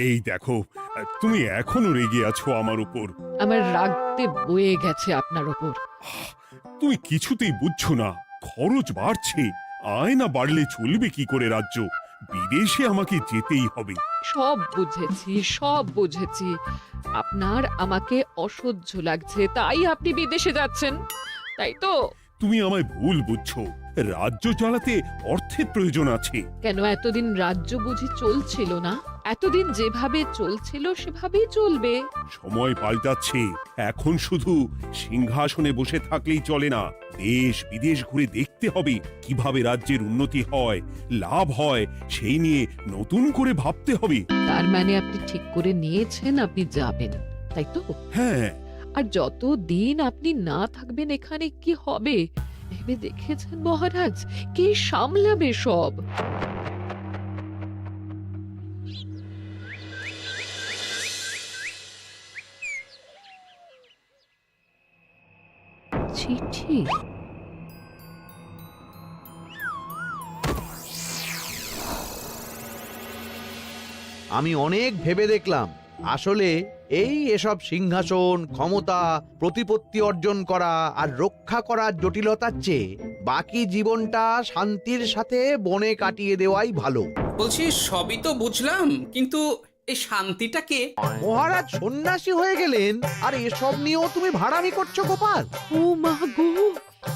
এই দেখো, তুমি এখনো রেগে আছো আমার উপর। আমার রাগতে বয়ে গেছে আপনার ওপর। তুমি কিছুতেই বুঝছো না, খরচ বাড়ছে। আয় না বাড়লে চলবে কি করে রাজ্য? বিদেশে আমাকে যেতেই হবে। সব বুঝেছি, সব বুঝেছি। আপনার আমাকে অসহ্য লাগছে, তাই আপনি বিদেশে যাচ্ছেন, তাই তো? তুমি আমায় ভুল বুঝছো। রাজ্য চালাতে অর্থের প্রয়োজন আছে। কেন এতদিন রাজ্য বুঝি চলছিল না? এতদিন যেভাবে চলছিল সেভাবেই চলবে। সময় পাল্টাচ্ছে। এখন শুধু সিংহাসনে বসে থাকলেই চলে না। দেশ বিদেশ ঘুরে দেখতে হবে কিভাবে রাজ্যের উন্নতি হয়, লাভ হয়, সেই নিয়ে নতুন করে ভাবতে হবে। তার মানে আপনি ঠিক করে নিয়েছেন আপনি যাবেন, তাই তো? হ্যাঁ। আর যতদিন আপনি না থাকবেন এখানে কি হবে ভেবে দেখেছেন মহারাজ? কে সামলাবে সব? চিঠি? আমি অনেক ভেবে দেখলাম, আসলে এসব সিংহাসন, ক্ষমতা, প্রতিপত্তি অর্জন করা আর রক্ষা করার জটিলতার চেয়ে বাকি জীবনটা শান্তির সাথে বনে কাটিয়ে দেওয়াই ভালো। বলছি সবই তো বুঝলাম, কিন্তু এই শান্তিটা কে? মহারাজ সন্ন্যাসী হয়ে গেলেন আর এসব নিয়েও তুমি ভাড়ামি করছো গোপাল? ও মা গো,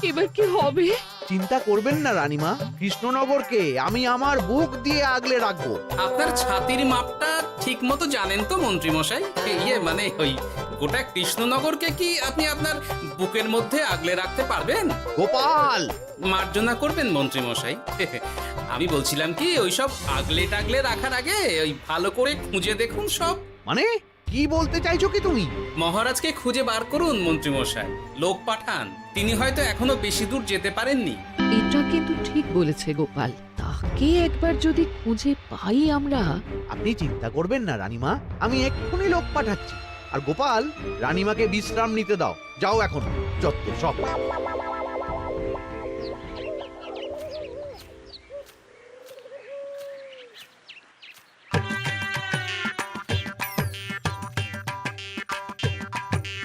এবার কি হবে? চিন্তা করবেন না রানীমা, কৃষ্ণনগরকে আমি আমার বুক দিয়ে আগলে রাখবো। আপনার ছাতির মাপটা ঠিক মতো জানেন তো মন্ত্রী মশাই? মানে ওই গোটা কৃষ্ণনগরকে কি আপনি আপনার বুকের মধ্যে আগলে রাখতে পারবেন? গোপাল! মার্জনা করবেন মন্ত্রী মশাই। আমি বলছিলাম কি, ওইসব আগলে টাগলে রাখার আগে ওই ভালো করে খুঁজে দেখুন সব। মানে কি বলতে চাইছো কি তুমি? মহারাজকে খুঁজে বার করুন মন্ত্রী মশাই, লোক পাঠান। তিনি হয়তো এখনো বেশি দূর যেতে পারেননি। এটা কিন্তু ঠিক বলেছে গোপাল, তাকে একবার যদি খুঁজে পাই আমরা। আপনি চিন্তা করবেন না রানীমা, আমি এক্ষুনি লোক পাঠাচ্ছি। আর গোপাল, রানীমাকে বিশ্রাম নিতে দাও। যাও এখন, যত সব।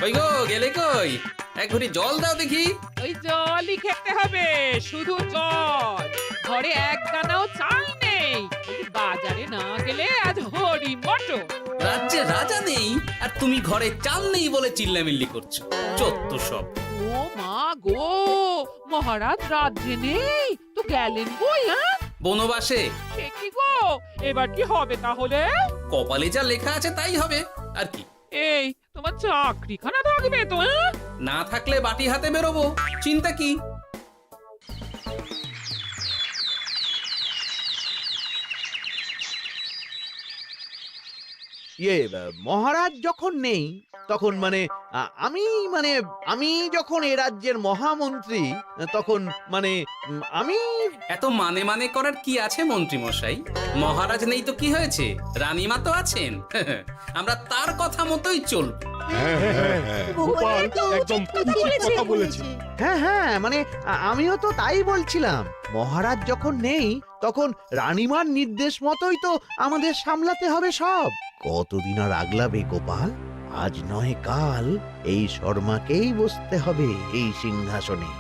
কই গো, গেলে কই? এক ঘুরি জল দাও দেখি। ওই জলই খেতে হবে, শুধু জল। ঘরে এক দানাও চাল নেই। বাজারে না গেলে আজ হরি মটর। রাজ্যে রাজা নেই আর তুমি ঘরে চাল নেই বলে চিল্লামিল্লি করছো। চত্ব সব। ও মা গো, মহারাজ রাজ্যে নেই তো গেলেন কই? বনবাসে। সে কি গো, এবার কি হবে তাহলে? কপালে যা লেখা আছে তাই হবে, আর কি। এই তোমার চাকরিখানা থাকবে তো? না থাকলে বাটি হাতে বেরোবো, চিন্তা কি? মহারাজ যখন নেই তখন আমি যখন এ রাজ্যের মহামন্ত্রী, তখন আমি এত মানে করার কি আছে মন্ত্রী মশাই? মহারাজ নেই তো কি হয়েছে, রানীমা তো আছেন। আমরা তার কথা মতোই চলব। গোপাল একদম উচিত কথা বলেছে। হ্যাঁ হ্যাঁ, আমিও তো তাই বলছিলাম। মহারাজ যখন নেই তখন রানীমার নির্দেশ মতোই তো আমাদের সামলাতে হবে সব। কতদিন আর আগলাবে গোপাল? আজ নয় কাল এই শর্মাকেই বসতে হবে এই সিংহাসনে।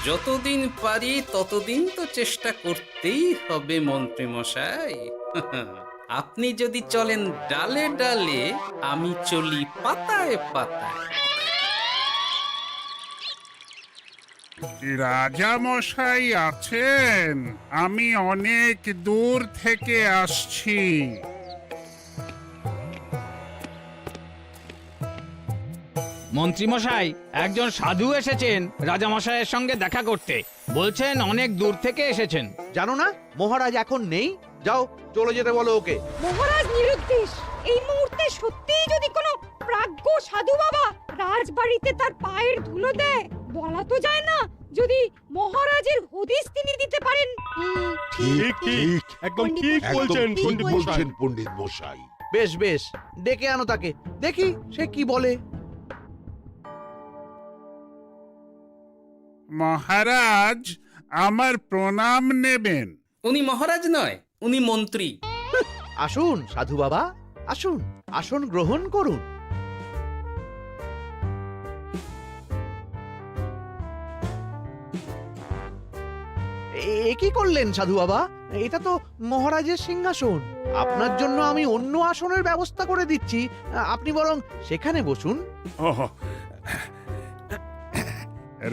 যতদিন পারি ততদিন তো চেষ্টা করতেই হবে মন্ত্রী মশাই। আপনি যদি চলেন ডালে ডালে, আমি চলি পাতায় পাতায়। রাজা মশাই আছেন? আমি অনেক দূর থেকে আসছি। মন্ত্রীমশাই, একজন সাধু এসেছেন রাজামশাইয়ের সঙ্গে দেখা করতে। বলছেন অনেক দূর থেকে এসেছেন। জানো না মহারাজ এখন নেই? যাও, চলে যেতে বলো ওকে। মহারাজ নিরুদ্দেশ। এই মুহূর্তে সত্যিই যদি কোনো প্রাজ্ঞ সাধু বাবা রাজবাড়িতে তার পায়ের ধুলো দেয়, বলা তো যায় না যদি মহারাজের হদিস তিনি দিতে পারেন। ঠিক ঠিক, একদম ঠিক বলছেন পণ্ডিত মশাই। বেশ বেশ, ডেকে আনো তাকে, দেখি সে কি বলে। মহারাজ, আমার প্রণাম নেবেন। উনি মহারাজ নয়, উনি মন্ত্রী। আসুন সাধু বাবা, আসুন, আসন গ্রহণ করুন। এ কি করলেন সাধু বাবা? এটা তো মহারাজের সিংহাসন। আপনার জন্য আমি অন্য আসনের ব্যবস্থা করে দিচ্ছি, আপনি বরং সেখানে বসুন। ওহ,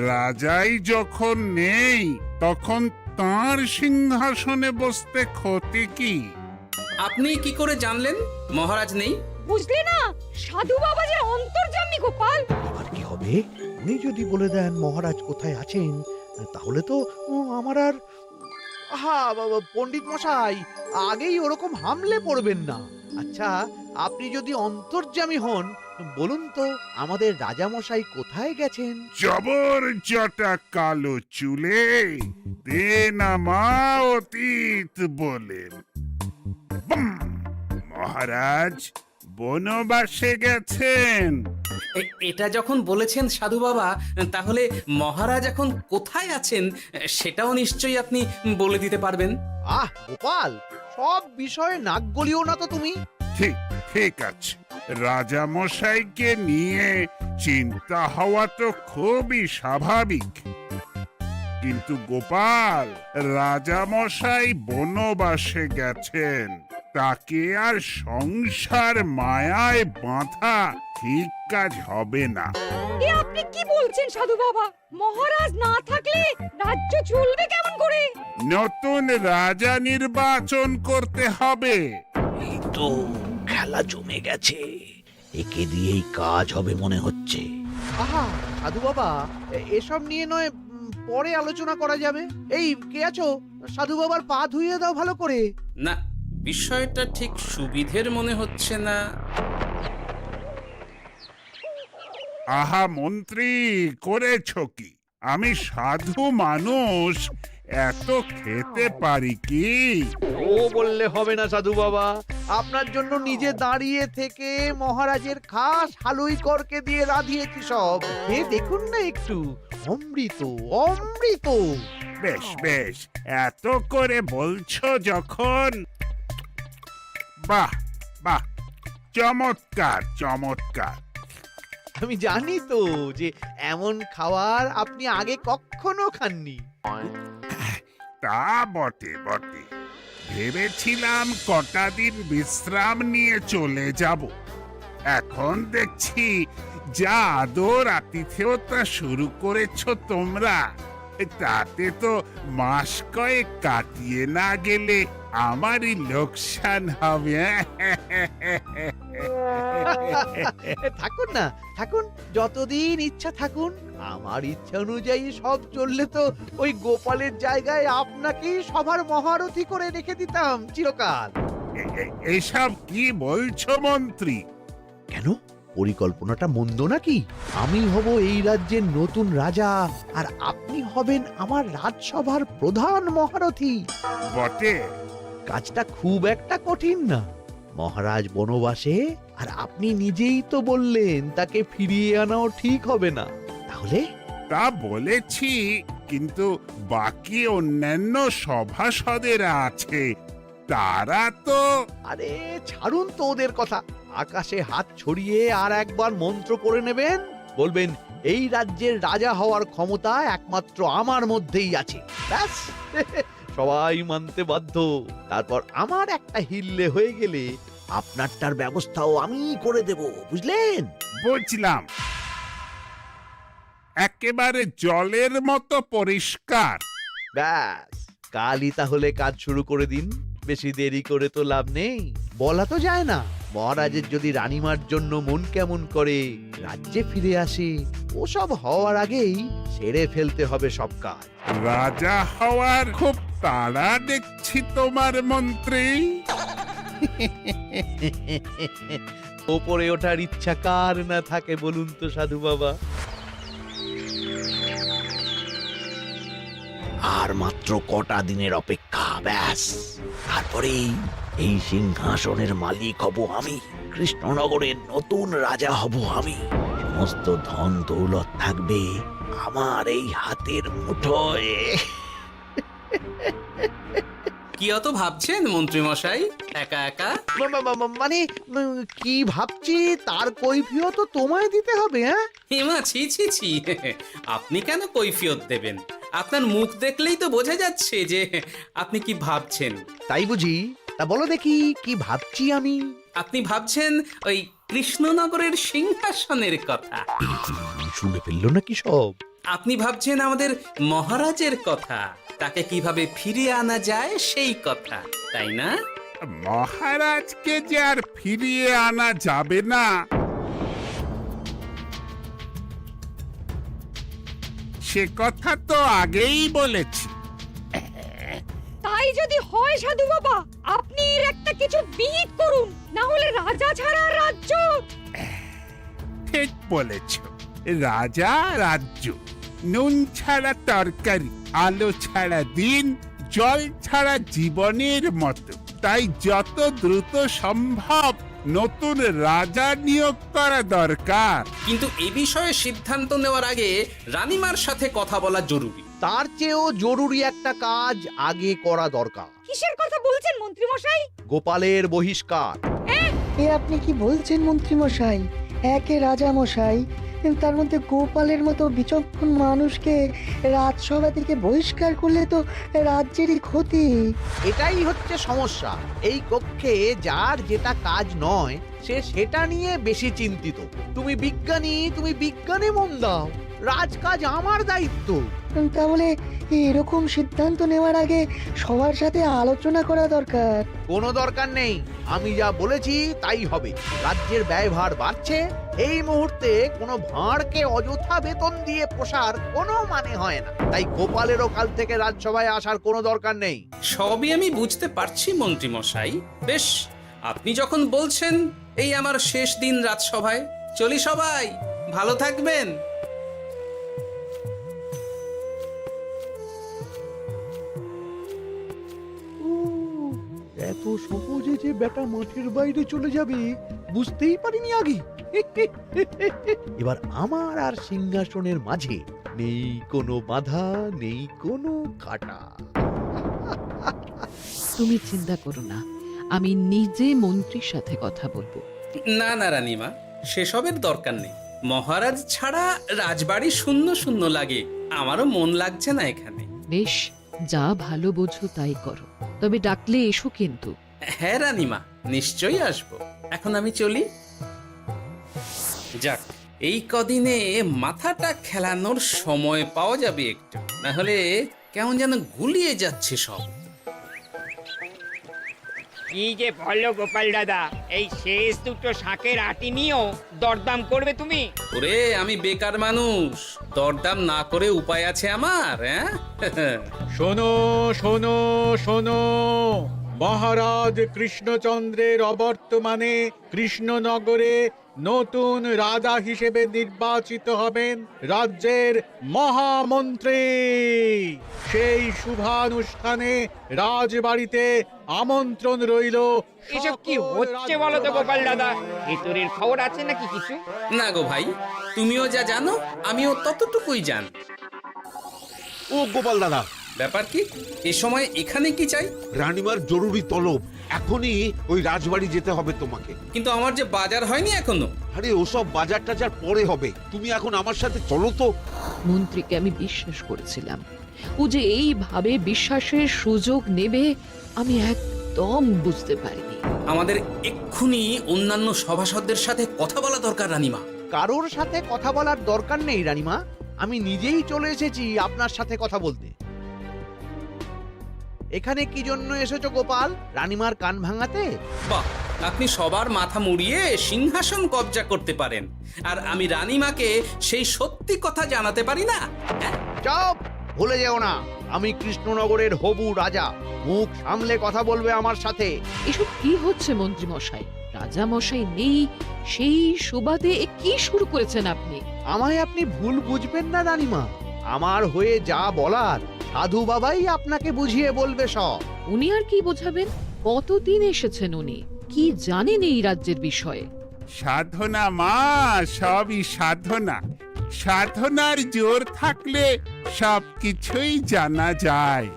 রাজাই যখন নেই তখন তার সিংহাসনে বসতে ক্ষতি কি? আপনি কি করে জানলেন মহারাজ নেই? বুঝলে না, সাধু বাবা যে অন্তর্যামী গোপাল। এবার কি হবে? উনি যদি বলে দেন মহারাজ কোথায় আছেন, তাহলে তো আমার আর পণ্ডিত মশাই, আগেই ওরকম হামলে পড়বেন না। আচ্ছা, আপনি যদি অন্তর্যামী হন, বলুন তো আমাদের রাজা মশাই কোথায় গেছেন? জবর জটা কালো চুলে দেনামা অতীত বলেন। বুম! মহারাজ বনবাসে গেছেন। এটা যখন বলেছেন সাধু বাবা, তাহলে মহারাজ এখন কোথায় আছেন সেটাও নিশ্চয়ই আপনি বলে দিতে পারবেন। আহ গোপাল, সব বিষয়ে নাক গলিও না তো তুমি। ঠিক ঠিক আছে, রাজা মশাইকে নিয়ে চিন্তা হওয়া তো খুবই স্বাভাবিক, কিন্তু গোপাল, রাজা মশাই বনবাসে গেছেন, তাকে আর সংসার মায়ায় বাঁধা ঠিক কাজ হবে না। এ আপনি কি বলছেন সাধু বাবা? মহারাজ না থাকলে রাজ্য চলবে কেমন করে? নতুন রাজা নির্বাচন করতে হবে। এই তো খেলা জমে গেছে, একে দিয়েই কাজ হবে মনে হচ্ছে। আহা সাধু বাবা, এসব নিয়ে নয় পরে আলোচনা করা যাবে। এই কে আছো? সাধু বাবার পা ধুইয়ে দাও ভালো করে। না, বিষয়টা ঠিক সুবিধের মনে হচ্ছে না। আহা মন্ত্রী, করেছ কি? আমি সাধু মানুষ, এত খেতে পারি কি? ও বললে হবে না সাধু বাবা, আপনার জন্য নিজে দাঁড়িয়ে থেকে মহারাজের খাস হালুই করকে দিয়ে রাঁধিয়েছি সব। এ দেখুন না একটু, অমৃত অমৃত। বেশ বেশ, এত করে বলছো যখন, বাহ বাহ, চমৎকার চমৎকার। আমি জানি তো যে এমন খাবার আপনি আগে কখনো খাননি। তা বটে বটে, ভেবেছিলাম কটা দিন বিশ্রাম নিয়ে চলে যাব। এখন দেখছি যা আদর আতিথেয়তা শুরু করেছো তোমরা, তাতে তো মাস কয়েক কাটিয়ে না গেলে আমারই লোকসান হবে। থাকুন না, থাকুন, যতদিন ইচ্ছা থাকুন। আমার ইচ্ছা অনুযায়ী সব চললে তো ওই গোপালের জায়গায় আপনাকেই সবার মহারথী করে রেখে দিতাম চিরকাল। এসব কি বলছো মন্ত্রী? কেন, পরিকল্পনাটা মন্দ নাকি? আমি হব এই রাজ্যের নতুন রাজা, আর আপনি হবেন আমার রাজসভার প্রধান মহারথী। বটে, কাজটা খুব একটা কঠিন না। মহারাজ বনবাসে, আর আপনি নিজেই তো বললেন তাকে ফিরিয়ে আনাও ঠিক হবে না। তাহলে তা বলেছি, কিন্তু বাকি অন্যান্য সভাসদেরা আছে, তারা তো। আরে ছাড়ুন তো ওদের কথা। আকাশে হাত ছড়িয়ে আর একবার মন্ত্র করে নেবেন, বলবেন এই রাজ্যের রাজা হওয়ার ক্ষমতা একমাত্র আমার মধ্যেই আছে, ব্যাস। সবাই মানতে বাধ্য। তারপর আমার একটা হিল্লে হয়ে গেলে আপনারটার ব্যবস্থাও আমি করে দেব, বুঝলেন? বুঝলাম, একেবারে জলের মতো পরিষ্কার। ব্যাস, কালই তাহলে কাজ শুরু করে দিন। বেশি দেরি করে তো লাভ নেই। বলা তো যায় না, মহারাজের যদি রানীমার জন্য মন কেমন করে, রাজ্যে ফিরে আসে, ওসব হওয়ার আগেই সেরে ফেলতে হবে সব কাজ। রাজা হওয়ার খুব তাড়া দেখছি তোমার মন্ত্রী। ওপরে ওঠার ইচ্ছা কার না থাকে বলুন তো সাধু বাবা? আর মাত্র কটা দিনের অপেক্ষা, ব্যাস। তারপরেই এই সিংহাসনের মালিক হব আমি, কৃষ্ণনগরের নতুন রাজা হব আমি। সমস্ত ধন দৌলত থাকবে আমার এই হাতের মুঠোয়। কি অত ভাবছেন মন্ত্রী মশাই একা একা? মানে কি ভাবছি তার কৈফিয়ত তো তোমায় দিতে হবে। হ্যাঁ, হিমা, ছি ছি ছি, আপনি কেন কৈফিয়ত দেবেন? আপনার মুখ দেখলেই তো বোঝা যাচ্ছে যে আপনি কি ভাবছেন। তাই বুঝি? তা বলো দেখি কি ভাবছি আমি। আপনি ভাবছেন ওই কৃষ্ণনগরের সিংহাসনের কথা। শুনে ফেললো নাকি সব? আপনি ভাবছেন আমাদের মহারাজের কথা, তাকে কিভাবে ফিরিয়ে আনা যায় সেই কথা, তাই না? মহারাজকে যে আর ফিরিয়ে আনা যাবে না, সে কথা তো আগেই বলেছি। তাই যদি হয় সাধু বাবা, আপনি এর একটা কিছু বিহিত করুন, না হলে রাজা ছাড়া রাজ্য। ঠিক বলেছ, রাজা রাজ্য, নুন ছাড়া তরকারি, আলো ছাড়া দিন, জল ছাড়া জীবনের মতো। তাই যত দ্রুত সম্ভব নতুন রাজা নিয়োগ করা দরকার। কিন্তু এ বিষয়ে সিদ্ধান্ত নেওয়ার আগে রানীমার সাথে কথা বলা জরুরি। তার চেয়েও জরুরি একটা কাজ আগে করা দরকার। কিসের কথা বলছেন মন্ত্রী মশাই? গোপালের বহিষ্কার। এ আপনি কি বলছেন মন্ত্রী মশাই? একে রাজা মশাই, তার মধ্যে গোপালের মতো বিচক্ষণ মানুষকে রাজসভা থেকে বহিষ্কার করলে তো রাজ্যেরই ক্ষতি। এটাই হচ্ছে সমস্যা। এই কক্ষে যার যেটা কাজ নয় সে সেটা নিয়ে বেশি চিন্তিত। তুমি বিজ্ঞানে মন দাও, রাজকাজ আমার দায়িত্ব। তাহলে এরকম সিদ্ধান্ত নেওয়ার আগে সবার সাথে আলোচনা করা দরকার। কোনো দরকার নেই, আমি যা বলেছি তাই হবে। রাজ্যের ব্যয়ভার বাড়ছে, এই মুহূর্তে কোনো ভাঁড়কে অযথা বেতন দিয়ে পোষার কোনো মানে হয় না। তাই গোপালেরও কাল থেকে রাজসভায় আসার কোনো দরকার নেই। সবই আমি বুঝতে পারছি মন্ত্রী মশাই। বেশ, আপনি যখন বলছেন, এই আমার শেষ দিন রাজসভায়, চলি সবাই, ভালো থাকবেন। এত সহজে যে বেটা মাঠের বাইরে চলে যাবে বুঝতেই পারিনি আগে। এবার আমার আর সিংহাসনের মাঝে নেই কোনো বাধা, নেই কোনো কাটা। তুমি চিন্তা করো না, আমি নিজে মন্ত্রীর সাথে কথা বলবো। না না রানীমা, সেসবের দরকার নেই। মহারাজ ছাড়া রাজবাড়ি শূন্য শূন্য লাগে, আমারও মন লাগছে না এখানে। বেশ, যা ভালো বোঝো তাই করো, তবে ডাকলে এসো কিন্তু। হ্যাঁ রানীমা, নিশ্চয়ই আসবো। এখন আমি চলি। যাক, এই কদিনে মাথাটা খেলানোর সময় পাওয়া যাবে একটু, না হলে কেমন যেন গুলিয়ে যাচ্ছে সব। কি যে বলো গোপাল দাদা, এই শেষ দুটো শাকের আটি নিয়েও দরদাম করবে তুমি? ওরে, আমি বেকার মানুষ, দরদাম না করে উপায় আছে আমার? হ্যাঁ শোনো শোনো শোনো, মহারাজ কৃষ্ণচন্দ্রের অবর্তমানে কৃষ্ণনগরে নতুন রাজা হিসেবে নির্বাচিত হবেন রাজ্যের মহামন্ত্রী। সেই শুভানুষ্ঠানে রাজবাড়িতে আমন্ত্রণ রইল। এসব কি হচ্ছে বলো তো গোপাল দাদা? ভেতরের খবর আছে নাকি কিছু? না গো ভাই, তুমিও যা জানো আমিও ততটুকুই জানি। ও গোপাল দাদা, ব্যাপার কি? এ সময় এখানে কি চাই? রানীমার জরুরি তলব, এখনই ওই রাজবাড়ি যেতে হবে তোমাকে। কিন্তু আমার যে বাজার হয়নি এখনো। আরে ওসব বাজার টাজার পরে হবে, তুমি এখন আমার সাথে চলো তো। মন্ত্রীকে আমি বিশ্বাস করেছিলাম, ও যে এইভাবে বিশ্বাসের সুযোগ নেবে আমি একদম বুঝতে পারিনি। আমাদের এক্ষুনি অন্যান্য সভাসদদের সাথে কথা বলা দরকার রানীমা। কারোর সাথে কথা বলার দরকার নেই রানীমা, আমি নিজেই চলে এসেছি আপনার সাথে কথা বলতে। এখানে কি জন্য এসেছো গোপাল? রানীমার কান ভাঙাতে? বাহ, আপনি সবার মাথা মুড়িয়ে সিংহাসন কবজা করতে পারেন, আর আমি রানীমাকে সেই সত্যি কথা জানাতে পারি না? হ্যাঁ? চুপ! ভুলে যেও না, আমি কৃষ্ণনগরের হবু রাজা। মুখ সামলে কথা বলবে আমার সাথে। এসব কি হচ্ছে মন্ত্রী মশাই? রাজা মশাই নেই, সেই সুবাদে এ কি শুরু করেছেন আপনি? আমায় আপনি ভুল বুঝবেন না রানীমা, আমার হয়ে যা বলার সাধু বাবাই আপনাকে বুঝিয়ে বলবে সব। উনি আর কি বোঝাবেন? কতদিন এসেছেন উনি, কি জানেন এই রাজ্যের বিষয়ে? সাধনা মা, সবই সাধনা। সাধনার জোর থাকলে সব কিছুই জানা যায়।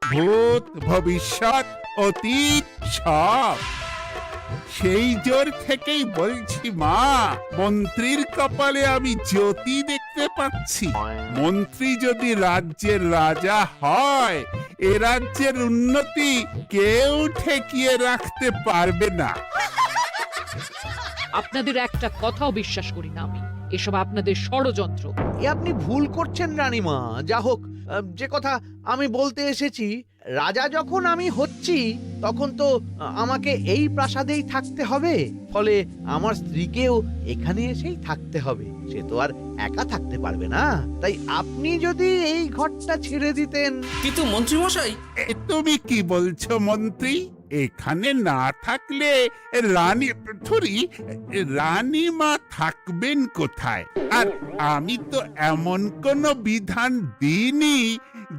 ভূত ভবিষ্যৎ অতীত সব। সেই জোর থেকেই বলছি মা, মন্ত্রীর কপালে আমি জ্যোতি দেখতে পাচ্ছি। মন্ত্রী যদি রাজ্যের রাজা হয়, এ রাজ্যের উন্নতি কেউ ঠেকিয়ে রাখতে পারবে না। আপনাদের একটা কথাও বিশ্বাস করি না আমি, এসব আপনাদের ষড়যন্ত্র। এ আপনি ভুল করছেন রানীমা। যা হোক, যে কথা আমি বলতে এসেছি, রাজা যখন আমি হচ্ছি তখন তো আমাকে এই প্রাসাদেই থাকতে হবে, ফলে আমার স্ত্রীকেও এখানে এসেই থাকতে হবে। সে তো আর একা থাকতে পারবে না, তাই আপনি যদি এই ঘরটা ছেড়ে দিতেন। কিন্তু মন্ত্রীমশাই, তুমি কি বলছো মন্ত্রী? এখানে না থাকলে রানীমা থাকবেন কোথায়? আর আমি তো এমন কোনো বিধান দিইনি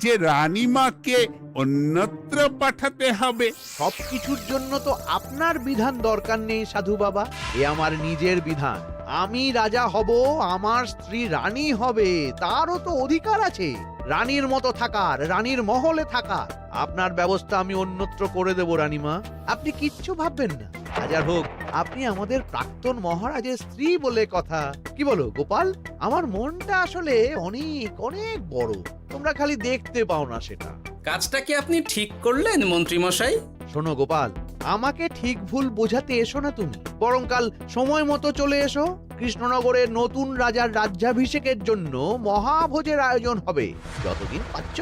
যে রানীমাকে অন্যত্র পাঠাতে হবে। সবকিছুর জন্য তো আপনার বিধান দরকার নেই সাধু বাবা, এ আমার নিজের বিধান। আমি রাজা হব, আমার স্ত্রী রানী হবে, তারও তো অধিকার আছে রানীর মতো থাকার, রানীর মহলে থাকার। আপনার ব্যবস্থা আমি অন্যত্র করে দেব রানীমা, আপনি কিচ্ছু ভাববেন না। হাজার হোক আপনি আমাদের প্রাক্তন মহারাজের স্ত্রী বলে কথা। কি বলো গোপাল? আমার মনটা আসলে অনেক অনেক বড়, তোমরা খালি দেখতে পাও না সেটা। কাজটা কি আপনি ঠিক করলেন মন্ত্রীমশাই? শোনো গোপাল, আমাকে ঠিক ভুল বোঝাতে এসো না তুমি, বরং কাল সময় মতো চলে এসো। কৃষ্ণনগরের নতুন রাজার রাজ্যাভিষেকের জন্য মহাভোজের আয়োজন হবে। যতদিন পাচ্ছ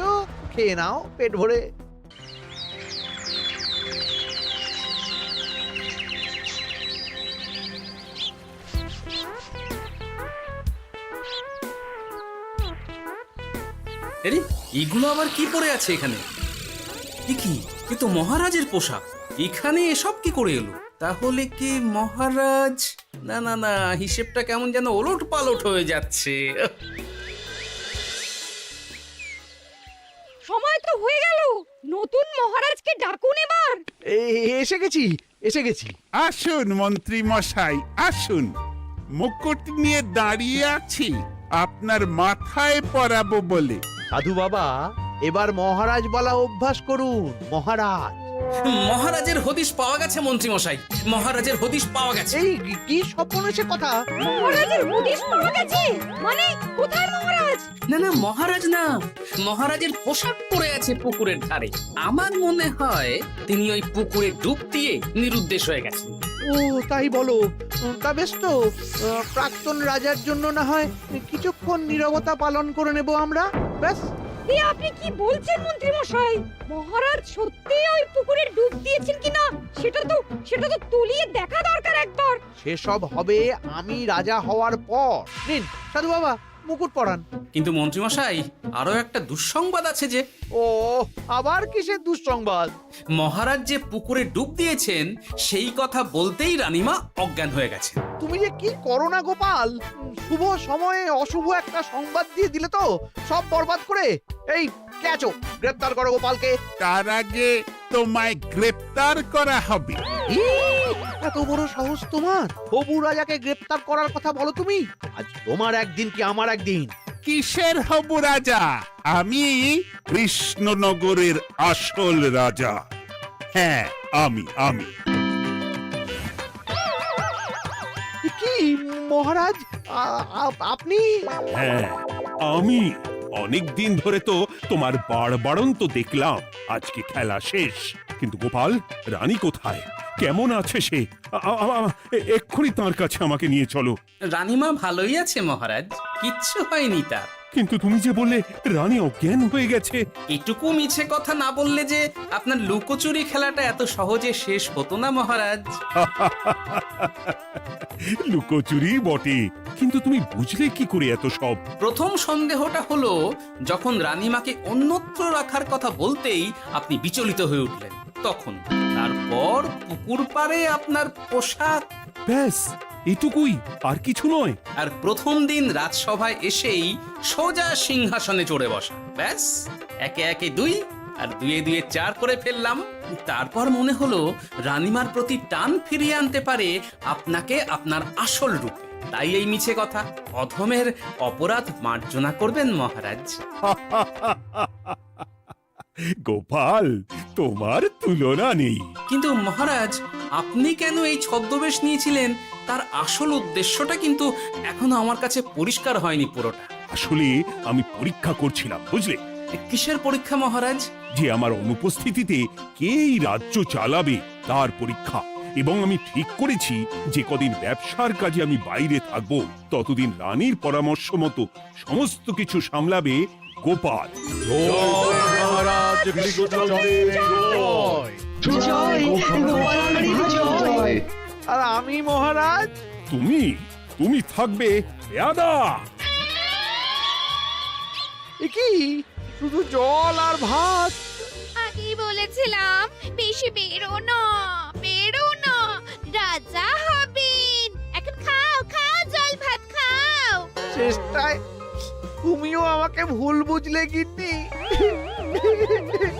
খেয়ে নাও পেট ভরে। আরে এগুলো আবার কি পরে আছে এখানে? কি এ তো মহারাজের পোশাক, এখানে এসব কি করে এলো? তাহলে কি মহারাজ? না না না, হিসেবটা কেমন যেন ওলট পালট হয়ে যাচ্ছে। সময় তো হয়ে গেল, নতুন মহারাজকে ডাকুন এবার। এসে গেছি, এসে গেছি। আসুন মন্ত্রী মশাই, আসুন। মুকুট নিয়ে দাঁড়িয়ে আছি আপনার মাথায় পরাবো বলে। সাধু বাবা, এবার মহারাজ বলা অভ্যাস করুন। মহারাজ। মহারাজের হদিশ পাওয়া গেছে মন্ত্রীমশাই, মহারাজের হদিশ পাওয়া গেছে। এই কি স্বপ্ন সে কথা? মহারাজের হদিশ পাওয়া গেছে মানে কোথায় মহারাজ? না না, মহারাজ না, মহারাজের পোশাক পরে আছে পুকুরের ধারে। আমার মনে হয় তিনি ওই পুকুরে ডুব দিয়ে নিরুদ্দেশ হয়ে গেছেন। ও তাই বলো? তা বেশ তো, প্রাক্তন রাজার জন্য না হয় কিছুক্ষণ নীরবতা পালন করে নেব আমরা, ব্যাস। এ আপনি কি বলছেন মন্ত্রী মশাই? মহারাজ সত্যি ওই পুকুরে ডুব দিয়েছেন কিনা সেটা তো তলিয়ে দেখা দরকার একবার। সেসব হবে আমি রাজা হওয়ার পর। নিন সাধু বাবা, মুকুট পরান। কিন্তু মন্ত্রীমশাই, আরো একটা দুঃসংবাদ আছে যে। ও আবার কিসের দুঃসংবাদ? মহারাজ যে পুকুরে ডুব দিয়েছেন সেই কথা বলতেই রানীমা অজ্ঞান হয়ে গেছে। তুমি যে কি করো না গোপাল, শুভ সময়ে অশুভ একটা সংবাদ দিয়ে দিলে তো সব বরবাদ করে। এই কে আছো? গ্রেপ্তার করো গোপালকে। তার আগে তোমায় গ্রেপ্তার করা হবে। এত বড় সাহস তোমার? হবু রাজাকে গ্রেপ্তার করার কথা বলো তুমি? আজ তোমার একদিন কি আমার একদিন। কিসের হব রাজা? আমি কৃষ্ণনগরের আসল রাজা। হ্যাঁ, আমি। কি মহারাজ, আপনি? হ্যাঁ, আমি। অনেকদিন ধরে তো তোমার বাড়বাড়ন্ত দেখলাম, আজকে খেলা শেষ। কিন্তু গোপাল, রানী কোথায়? কেমন আছে সে? এক্ষুনি তার কাছে আমাকে নিয়ে চলো। রানীমা ভালোই আছে মহারাজ, কিচ্ছু হয়নি তার। কিন্তু তুমি যে বললে রানী অজ্ঞান হয়ে গেছে। এটুকু মিছে কথা না বললে যে আপনার লুকোচুরি খেলাটা এত সহজে শেষ হতো না মহারাজ। লুকোচুরি বটে, কিন্তু তুমি বুঝলে কি করে এত সব? প্রথম সন্দেহটা হলো যখন রানীমাকে অন্যত্র রাখার কথা বলতেই আপনি বিচলিত হয়ে উঠলেন, তখন। তারপর পুকুর পাড়ে আপনার পোশাক, ব্যাস এটুকুই, আর কিছু নয়। আর প্রথম দিন রাজসভায় এসেই সোজা সিংহাসনে চড়ে বসা, ব্যাস। একে একে 2 আর 2 2 4 করে ফেললাম। তারপর মনে হলো রানীমার প্রতি টান ফিরিয়ে আনতে পারে আপনাকে আপনার আসল রূপে। তাই এই মিছে কথা। অধমের অপরাধ মার্জনা করবেন মহারাজ। গোপাল, তোমার তুলনা নেই। কিন্তু মহারাজ, আপনি কেন এই ছদ্মবেশ নিয়েছিলেন তার আসল উদ্দেশ্যটা কিন্তু এখনো আমার কাছে পরিষ্কার হয়নি পুরোটা। আসলে আমি পরীক্ষা করছিলাম, বুঝলে, কিসের পরীক্ষা মহারাজ? যে আমার অনুপস্থিতিতে কে এই রাজ্য চালাবে তার পরীক্ষা। এবং আমি ঠিক করেছি যে কদিন ব্যবসার কাজে আমি বাইরে থাকব, ততদিন রানীর পরামর্শ মতো সমস্ত কিছু সামলাবে গোপাল। আর আমি মহারাজ? তুমি থাকবে পেয়াদা। এ কি শুধু জল আর ভাত? আগেই বলেছিলাম বেশি বেরো না, রাজা হবেন। এখন খাও খাও, জল ভাত খাও। চেষ্টায় তুমিও আমাকে ভুল বুঝলে গিন্নি।